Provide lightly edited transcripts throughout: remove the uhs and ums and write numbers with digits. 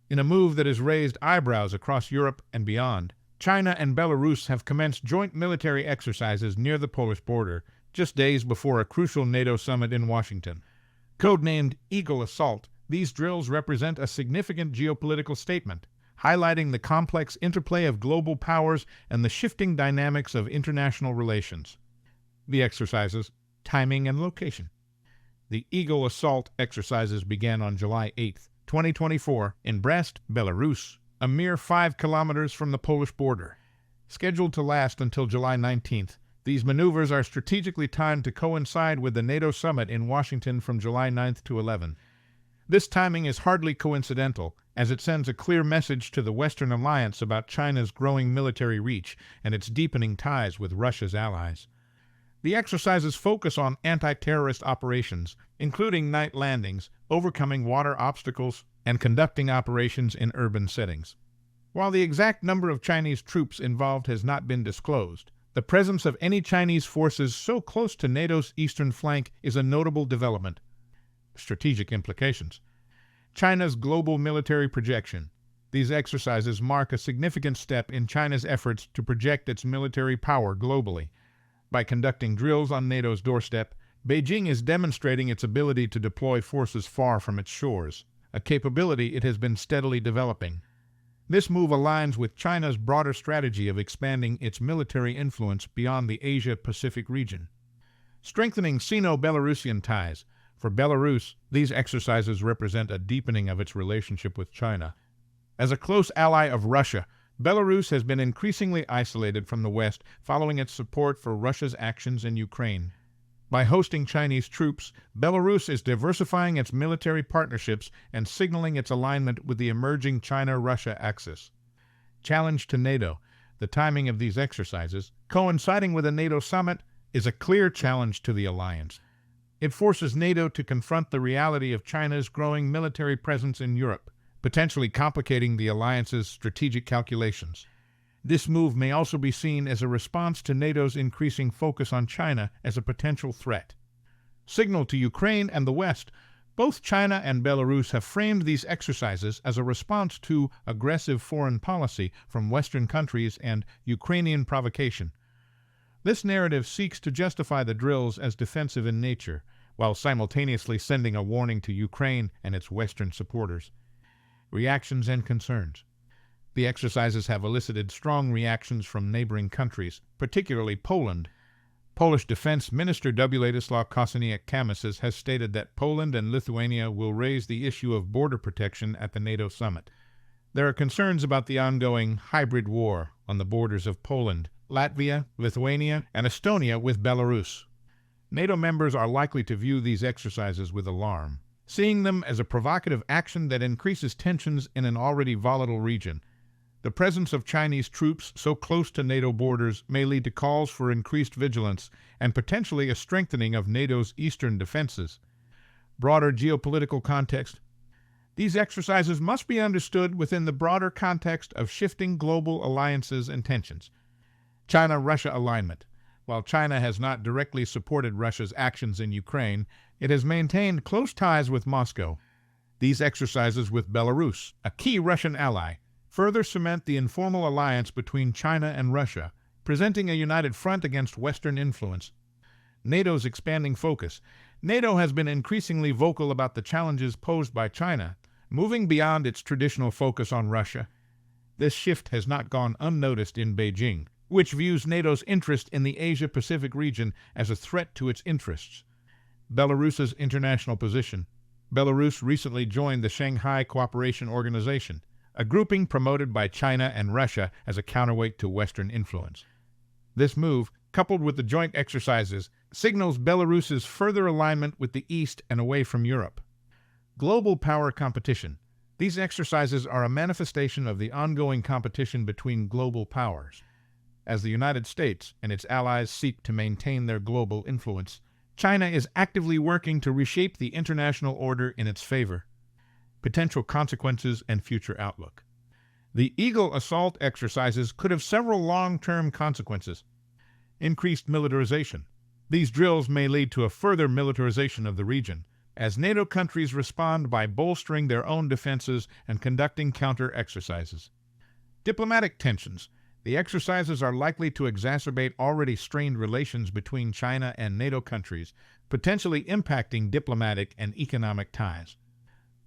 In a move that has raised eyebrows across Europe and beyond, China and Belarus have commenced joint military exercises near the Polish border, just days before a crucial NATO summit in Washington. Codenamed Eagle Assault, these drills represent a significant geopolitical statement, highlighting the complex interplay of global powers and the shifting dynamics of international relations. The exercises, timing and location. The Eagle Assault exercises began on July 8, 2024, in Brest, Belarus, a mere 5 kilometers from the Polish border. Scheduled to last until July 19th, these maneuvers are strategically timed to coincide with the NATO summit in Washington from July 9th to 11th. This timing is hardly coincidental, as it sends a clear message to the Western alliance about China's growing military reach and its deepening ties with Russia's allies. The exercises focus on anti-terrorist operations, including night landings, overcoming water obstacles, and conducting operations in urban settings. While the exact number of Chinese troops involved has not been disclosed, the presence of any Chinese forces so close to NATO's eastern flank is a notable development. Strategic implications. China's global military projection. These exercises mark a significant step in China's efforts to project its military power globally. By conducting drills on NATO's doorstep, Beijing is demonstrating its ability to deploy forces far from its shores, a capability it has been steadily developing. This move aligns with China's broader strategy of expanding its military influence beyond the Asia-Pacific region. Strengthening Sino-Belarusian ties. For Belarus, these exercises represent a deepening of its relationship with China. As a close ally of Russia, Belarus has been increasingly isolated from the West following its support for Russia's actions in Ukraine. By hosting Chinese troops, Belarus is diversifying its military partnerships and signaling its alignment with the emerging China-Russia axis. Challenge to NATO. The timing of these exercises, coinciding with a NATO summit, is a clear challenge to the alliance. It forces NATO to confront the reality of China's growing military presence in Europe, potentially complicating the alliance's strategic calculations. This move may also be seen as a response to NATO's increasing focus on China as a potential threat. Signal to Ukraine and the West. Both China and Belarus have framed these exercises as a response to aggressive foreign policy from Western countries and Ukrainian provocation. This narrative seeks to justify the drills as defensive in nature, while simultaneously sending a warning to Ukraine and its Western supporters. Reactions and concerns. The exercises have elicited strong reactions from neighboring countries, particularly Poland. Polish Defense Minister Władysław Kosiniak-Kamysz has stated that Poland and Lithuania will raise the issue of border protection at the NATO summit. There are concerns about the ongoing hybrid war on the borders of Poland, Latvia, Lithuania, and Estonia with Belarus. NATO members are likely to view these exercises with alarm, seeing them as a provocative action that increases tensions in an already volatile region. The presence of Chinese troops so close to NATO borders may lead to calls for increased vigilance and potentially a strengthening of NATO's eastern defenses. Broader geopolitical context. These exercises must be understood within the broader context of shifting global alliances and tensions. China-Russia alignment. While China has not directly supported Russia's actions in Ukraine, it has maintained close ties with Moscow. These exercises with Belarus, a key Russian ally, further cement the informal alliance between China and Russia, presenting a united front against Western influence. NATO's expanding focus. NATO has been increasingly vocal about the challenges posed by China, moving beyond its traditional focus on Russia. This shift has not gone unnoticed in Beijing, which views NATO's interest in the Asia-Pacific region as a threat to its interests. Belarus's international position. Belarus recently joined the Shanghai Cooperation Organization, a grouping promoted by China and Russia as a counterweight to Western influence. This move, coupled with the joint exercises, signals Belarus's further alignment with the East and away from Europe. Global power competition. These exercises are a manifestation of the ongoing competition between global powers. As the United States and its allies seek to maintain their global influence, China is actively working to reshape the international order in its favor. Potential consequences and future outlook. The Eagle Assault exercises could have several long-term consequences. Increased militarization. These drills may lead to a further militarization of the region, as NATO countries respond by bolstering their own defenses and conducting counter-exercises. Diplomatic tensions. The exercises are likely to exacerbate already strained relations between China and NATO countries, potentially impacting diplomatic and economic ties.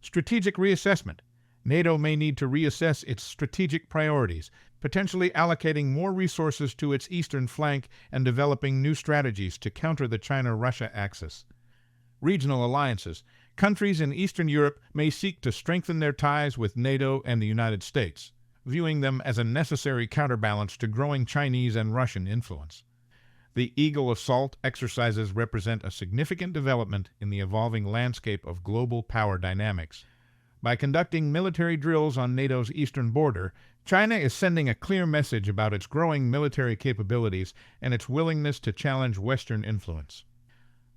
Strategic reassessment. NATO may need to reassess its strategic priorities, potentially allocating more resources to its eastern flank and developing new strategies to counter the China-Russia axis. Regional alliances. Countries in Eastern Europe may seek to strengthen their ties with NATO and the United States, viewing them as a necessary counterbalance to growing Chinese and Russian influence. The Eagle Assault exercises represent a significant development in the evolving landscape of global power dynamics. By conducting military drills on NATO's eastern border, China is sending a clear message about its growing military capabilities and its willingness to challenge Western influence.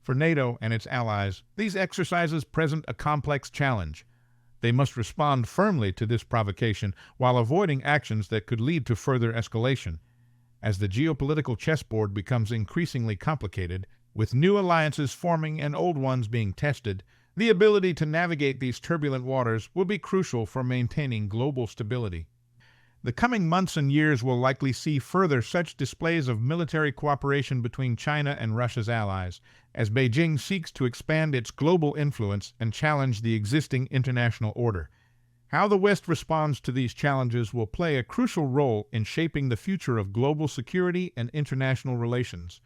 For NATO and its allies, these exercises present a complex challenge. They must respond firmly to this provocation while avoiding actions that could lead to further escalation. As the geopolitical chessboard becomes increasingly complicated, with new alliances forming and old ones being tested, the ability to navigate these turbulent waters will be crucial for maintaining global stability. The coming months and years will likely see further such displays of military cooperation between China and Russia's allies, as Beijing seeks to expand its global influence and challenge the existing international order. How the West responds to these challenges will play a crucial role in shaping the future of global security and international relations.